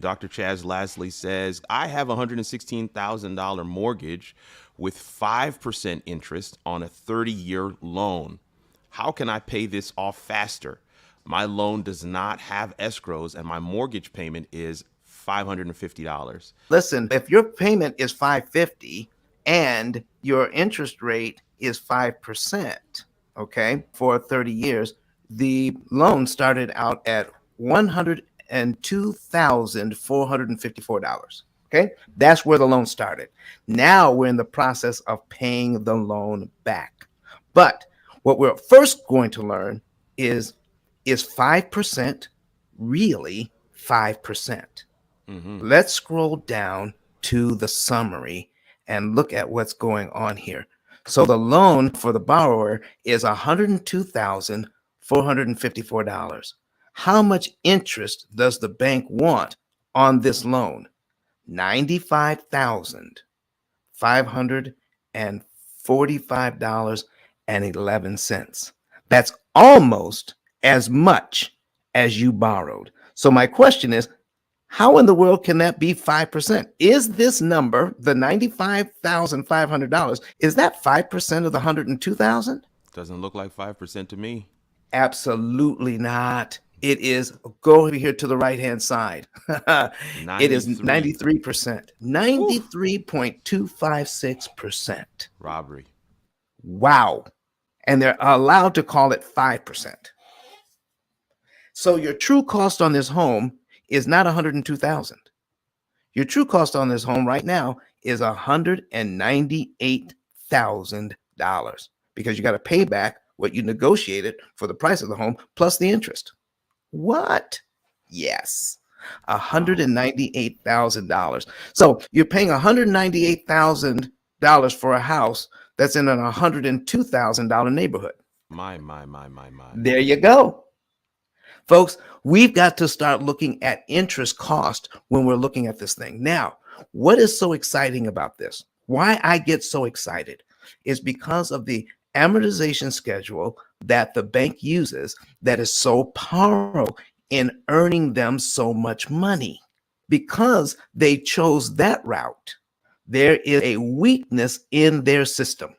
Dr. Chaz Lasley says, I have a $116,000 mortgage with 5% interest on a 30-year loan. How can I pay this off faster? My loan does not have escrows and my mortgage payment is $550. Listen, if your payment is 550 and your interest rate is 5%, okay, for 30 years, the loan started out at $102,454. Okay, that's where the loan started. Now we're in the process of paying the loan back. But what we're first going to learn is 5% really 5%? Mm-hmm. Let's scroll down to the summary and look at what's going on here. So the loan for the borrower is $102,454. How much interest does the bank want on this loan? $95,545.11. That's almost as much as you borrowed. So my question is, how in the world can that be 5%? Is this number, the $95,500, is that 5% of the 102,000? Doesn't look like 5% to me. Absolutely not. It is, go over here to the right hand side. It is 93. 93%, Whew. 93.256%. Robbery. Wow. And they're allowed to call it 5%. So your true cost on this home is not 102,000. Your true cost on this home right now is $198,000 because you got to pay back what you negotiated for the price of the home plus the interest. What? Yes. Wow. $198,000. So you're paying $198,000 for a house that's in an $102,000 neighborhood. My. There you go. Folks, we've got to start looking at interest cost when we're looking at this thing. Now, what is so exciting about this? Why I get so excited is because of the amortization schedule that the bank uses that is so powerful in earning them so much money. Because they chose that route, there is a weakness in their system.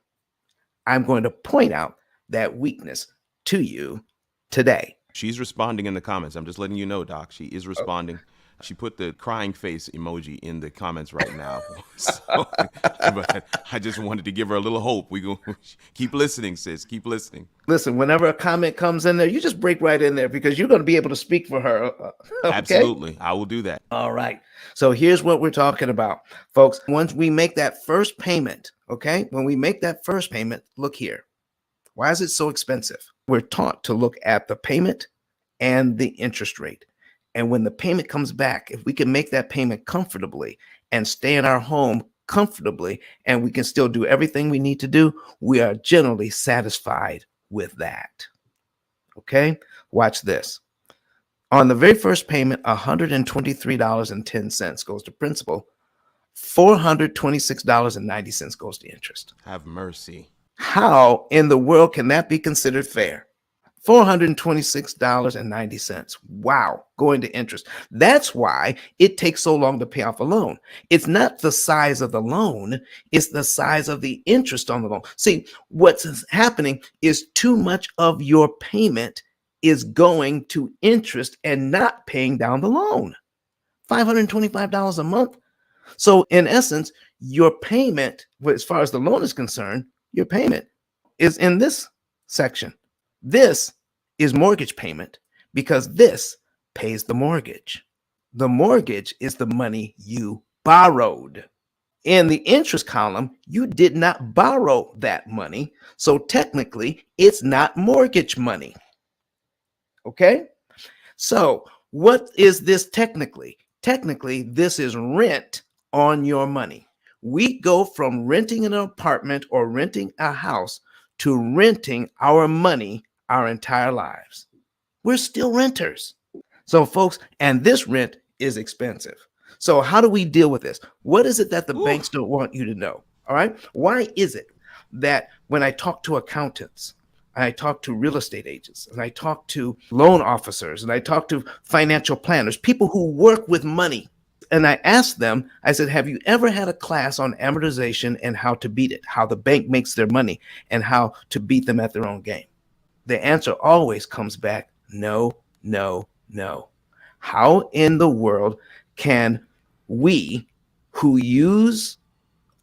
I'm going to point out that weakness to you today. She's responding in the comments. I'm just letting you know, Doc. She is responding. She put the crying face emoji in the comments right now. So, but I just wanted to give her a little hope. We go keep listening, sis. Keep listening. Listen, whenever a comment comes in there, you just break right in there because you're going to be able to speak for her. Okay. Absolutely. I will do that. All right. So here's what we're talking about, folks. Once we make that first payment, okay, when we make that first payment, look here. Why is it so expensive? We're taught to look at the payment and the interest rate. And when the payment comes back, if we can make that payment comfortably and stay in our home comfortably, and we can still do everything we need to do, we are generally satisfied with that. Okay, watch this. On the very first payment, $123.10 goes to principal, $426.90 goes to interest. Have mercy. How in the world can that be considered fair? $426.90. Wow, going to interest. That's why it takes so long to pay off a loan. It's not the size of the loan, it's the size of the interest on the loan. See, what's happening is too much of your payment is going to interest and not paying down the loan. $525 a month. So, in essence, your payment, as far as the loan is concerned, your payment is in this section. This is mortgage payment because this pays the mortgage. The mortgage is the money you borrowed. In the interest column, you did not borrow that money. So technically, it's not mortgage money. Okay? So what is this technically? Technically, this is rent on your money. We go from renting an apartment or renting a house to renting our money our entire lives. We're still renters. So, folks, and this rent is expensive. So, how do we deal with this? What is it that the banks don't want you to know? All right. Why is it that when I talk to accountants, and I talk to real estate agents, and I talk to loan officers, and I talk to financial planners, people who work with money. And I asked them, I said, have you ever had a class on amortization and how to beat it, how the bank makes their money and how to beat them at their own game? The answer always comes back, no, no, no. How in the world can we, who use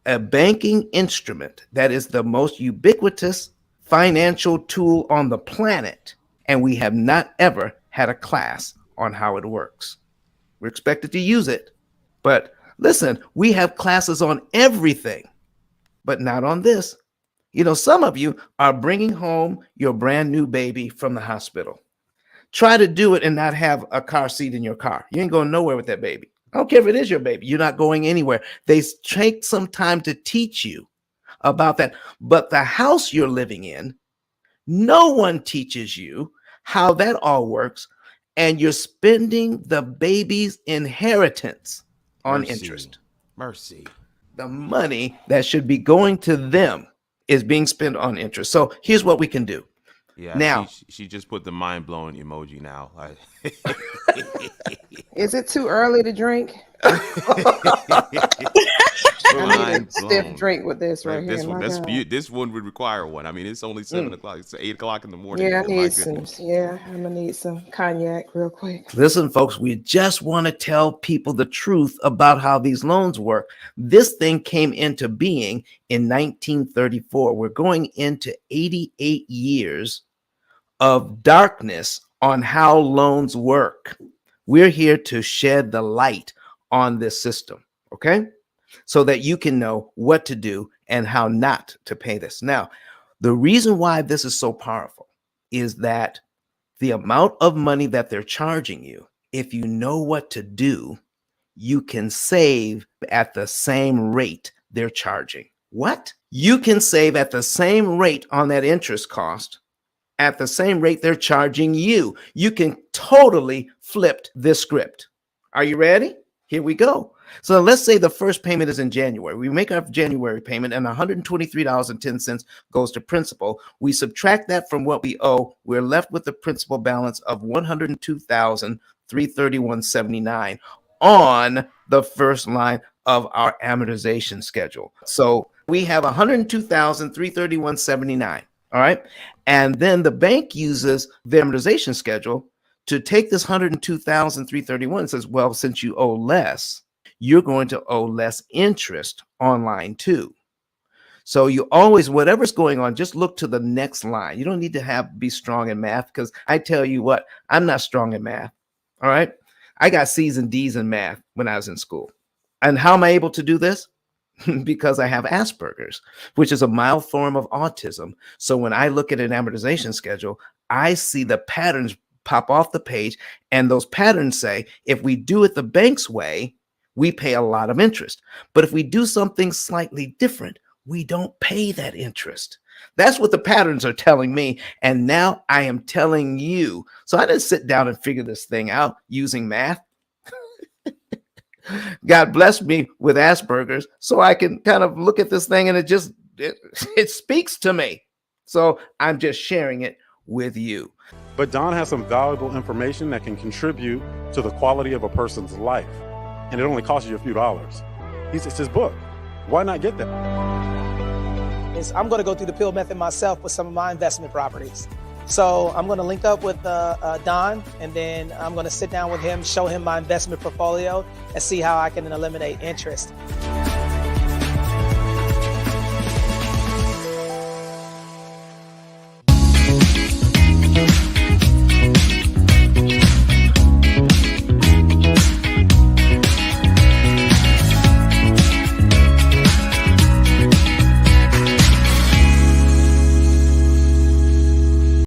a banking instrument that is the most ubiquitous financial tool on the planet, and we have not ever had a class on how it works? We're expected to use it, but listen, we have classes on everything, but not on this. You know, some of you are bringing home your brand new baby from the hospital. Try to do it and not have a car seat in your car. You ain't going nowhere with that baby. I don't care if it is your baby. You're not going anywhere. They take some time to teach you about that. But the house you're living in, no one teaches you how that all works. And you're spending the baby's inheritance on interest. Mercy. The money that should be going to them is being spent on interest. So here's what we can do. Yeah, now, she just put the mind-blowing emoji now. Is it too early to drink? I need a stiff drink with this right here. This one would require one. I mean, it's only 7 o'clock. It's 8 o'clock in the morning. Yeah, I need some. Yeah, I'm gonna need some cognac real quick. Listen, folks, we just want to tell people the truth about how these loans work. This thing came into being in 1934. We're going into 88 years of darkness on how loans work. We're here to shed the light on this system, okay? So that you can know what to do and how not to pay this. Now, the reason why this is so powerful is that the amount of money that they're charging you, if you know what to do, you can save at the same rate they're charging. What? You can save at the same rate on that interest cost at the same rate they're charging you. You can totally flip this script. Are you ready? Here we go. So let's say the first payment is in January. We make our January payment and $123.10 goes to principal. We subtract that from what we owe. We're left with the principal balance of $102,331.79 on the first line of our amortization schedule. So we have $102,331.79. All right. And then the bank uses the amortization schedule to take this $102,331 and says, well, since you owe less, you're going to owe less interest on line 2. So you always, whatever's going on, just look to the next line. You don't need to be strong in math, because I tell you what, I'm not strong in math. All right. I got C's and D's in math when I was in school. And how am I able to do this? Because I have Asperger's, which is a mild form of autism. So when I look at an amortization schedule, I see the patterns pop off the page. And those patterns say, if we do it the bank's way, we pay a lot of interest. But if we do something slightly different, we don't pay that interest. That's what the patterns are telling me. And now I am telling you. So I didn't sit down and figure this thing out using math. God blessed me with Asperger's, so I can kind of look at this thing and it speaks to me. So I'm just sharing it with you. But Don has some valuable information that can contribute to the quality of a person's life. And it only costs you a few dollars. It's his book. Why not get that? I'm going to go through the P.I.L.L method myself with some of my investment properties. So I'm going to link up with Don, and then I'm going to sit down with him, show him my investment portfolio, and see how I can eliminate interest.